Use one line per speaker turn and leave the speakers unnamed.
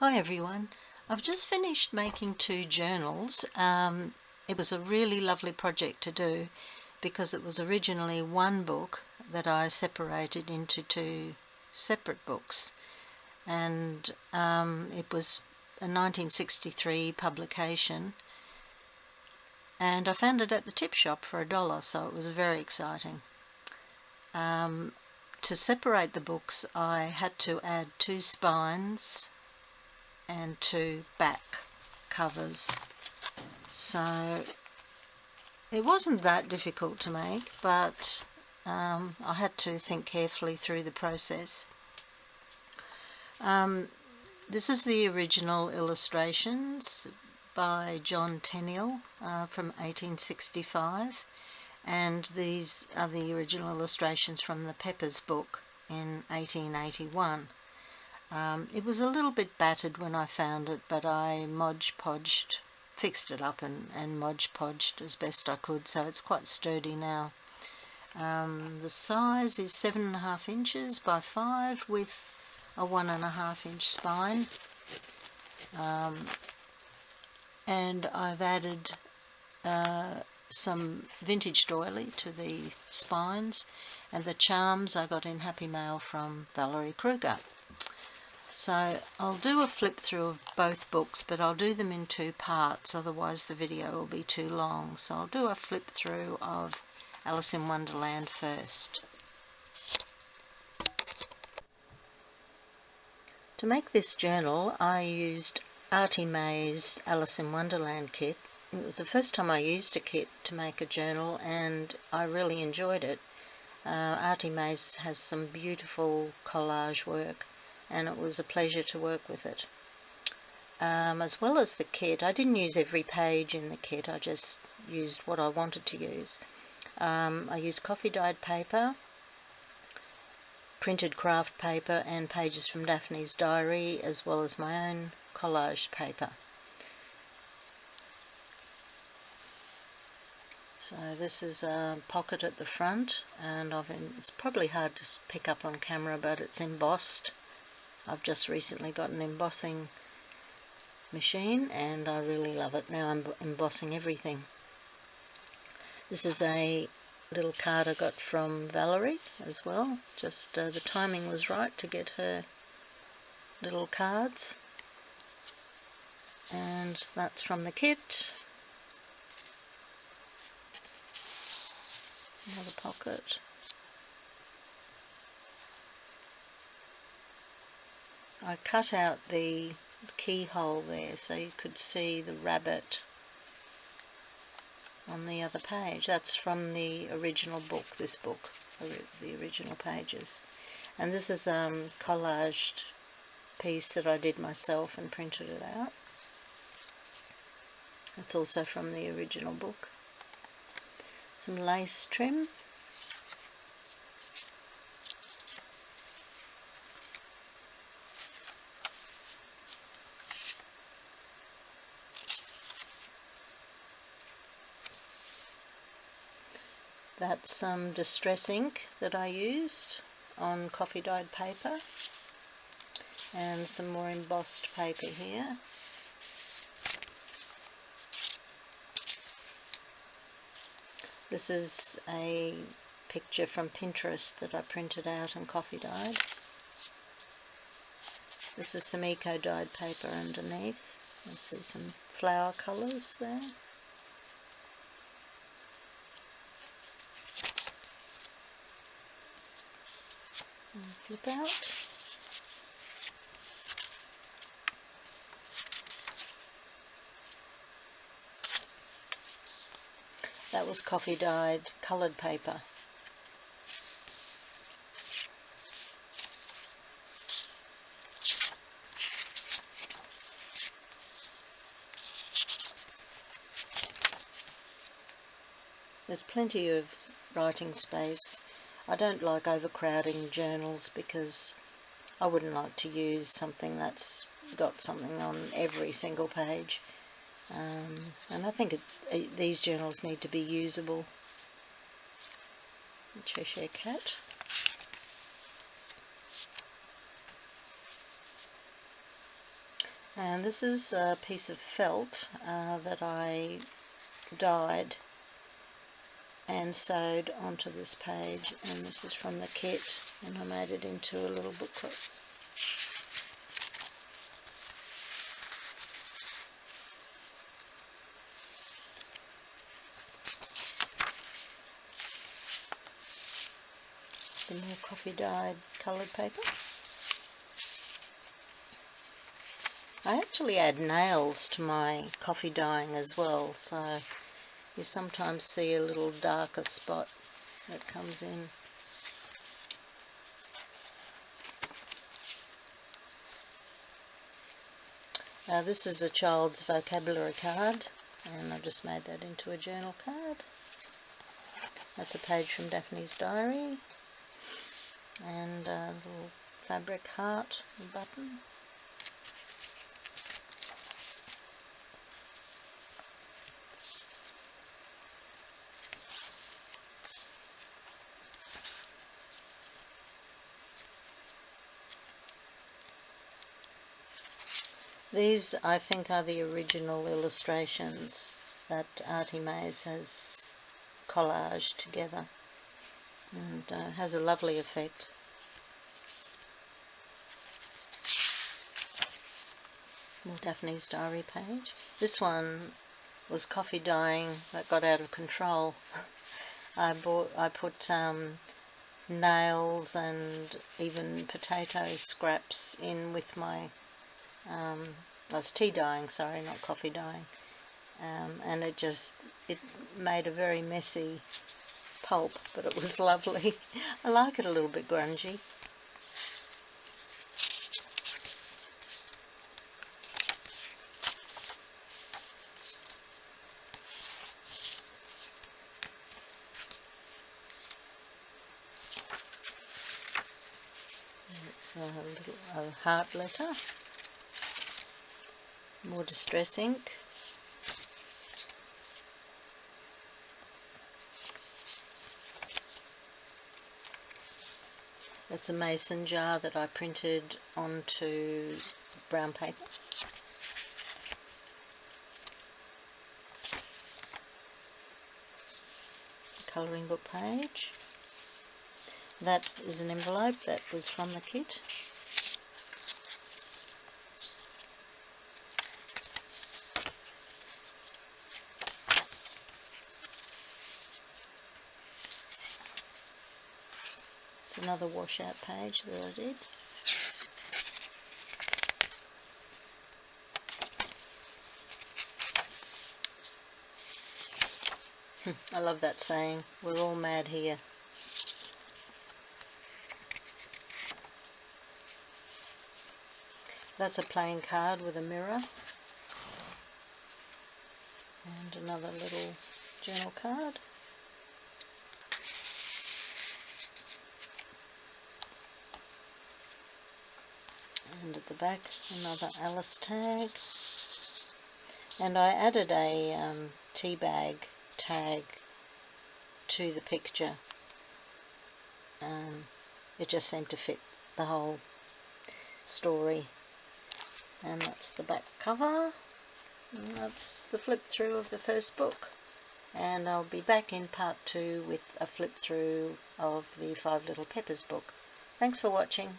Hi everyone, I've just finished making two journals. It was a really lovely project to do because it was originally one book that I separated into two separate books, and it was a 1963 publication, and I found it at the tip shop for $1, so it was very exciting. To separate the books I had to add two spines and two back covers, so it wasn't that difficult to make, but I had to think carefully through the process. This is the original illustrations by John Tenniel from 1865, and these are the original illustrations from the Peppers book in 1881. It was a little bit battered when I found it, but I fixed it up and modge-podged as best I could, so it's quite sturdy now. The size is 7.5 inches by 5 with a 1.5 inch spine, and I've added some vintage doily to the spines, and the charms I got in Happy Mail from Valerie Kruger. So I'll do a flip through of both books, but I'll do them in two parts, otherwise the video will be too long. So I'll do a flip through of Alice in Wonderland first. To make this journal I used ARTY Maze Alice in Wonderland kit. It was the first time I used a kit to make a journal, and I really enjoyed it. ARTY Maze has some beautiful collage work, and it was a pleasure to work with it. As well as the kit, I didn't use every page in the kit, I just used what I wanted to use. I used coffee dyed paper, printed craft paper, and pages from Daphne's diary, as well as my own collaged paper. So this is a pocket at the front, and it's probably hard to pick up on camera, but it's embossed. I've just recently got an embossing machine and I really love it. Now I'm embossing everything. This is a little card I got from Valerie as well. Just the timing was right to get her little cards. And that's from the kit. Another pocket. I cut out the keyhole there so you could see the rabbit on the other page. That's from the original book, this book, the original pages. And this is a collaged piece that I did myself and printed it out. It's also from the original book. Some lace trim. That's some distress ink that I used on coffee dyed paper, and some more embossed paper here. This is a picture from Pinterest that I printed out and coffee dyed. This is some eco dyed paper underneath. I see some flower colours there. And flip out. That was coffee dyed coloured paper. There's plenty of writing space. I don't like overcrowding journals because I wouldn't like to use something that's got something on every single page. And I think these journals need to be usable. Cheshire Cat. And this is a piece of felt that I dyed and sewed onto this page, and this is from the kit, and I made it into a little booklet. Some more coffee dyed coloured paper. I actually add nails to my coffee dyeing as well, so you sometimes see a little darker spot that comes in. This is a child's vocabulary card, and I just made that into a journal card. That's a page from Daphne's diary, and a little fabric heart and button. These, I think, are the original illustrations that ARTY Maze has collaged together, and has a lovely effect. More Daphne's diary page. This one was coffee dyeing that got out of control. I put nails and even potato scraps in with my I was tea dyeing, sorry, not coffee dyeing, and it made a very messy pulp, but it was lovely. I like it a little bit grungy. It's a heart letter. More distress ink. That's a mason jar that I printed onto brown paper. A colouring book page. That is an envelope that was from the kit. Another washout page that I did. I love that saying, we're all mad here. That's a plain card with a mirror. And another little journal card. And at the back, another Alice tag. And I added a tea bag tag to the picture. It just seemed to fit the whole story. And that's the back cover. And that's the flip through of the first book. And I'll be back in part 2 with a flip through of the 5 Little Peppers book. Thanks for watching.